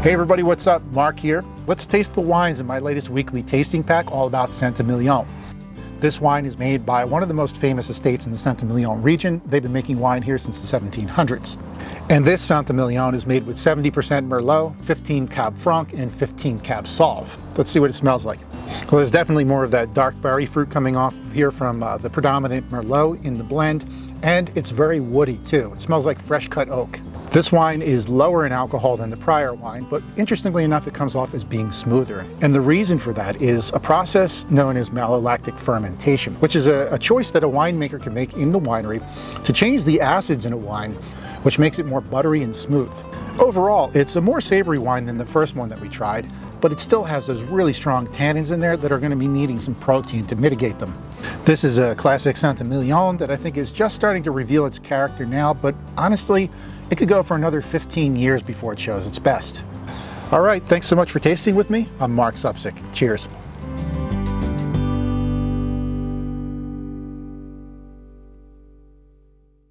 Hey everybody, what's up? Mark here. Let's taste the wines in my latest weekly tasting pack all about Saint-Émilion. This wine is made by one of the most famous estates in the Saint-Émilion region. They've been making wine here since the 1700s. And this Saint-Émilion is made with 70% Merlot, 15 Cab Franc, and 15 Cab Sauv. Let's see what it smells like. Well, there's definitely more of that dark berry fruit coming off here from the predominant Merlot in the blend, and it's very woody too. It smells like fresh cut oak. This wine is lower in alcohol than the prior wine, but interestingly enough, it comes off as being smoother. And the reason for that is a process known as malolactic fermentation, which is a choice that a winemaker can make in the winery to change the acids in a wine, which makes it more buttery and smooth. Overall, it's a more savory wine than the first one that we tried, but it still has those really strong tannins in there that are going to be needing some protein to mitigate them. This is a classic Saint-Émilion that I think is just starting to reveal its character now, but honestly, it could go for another 15 years before it shows its best. All right, thanks so much for tasting with me. I'm Mark Supsick. Cheers.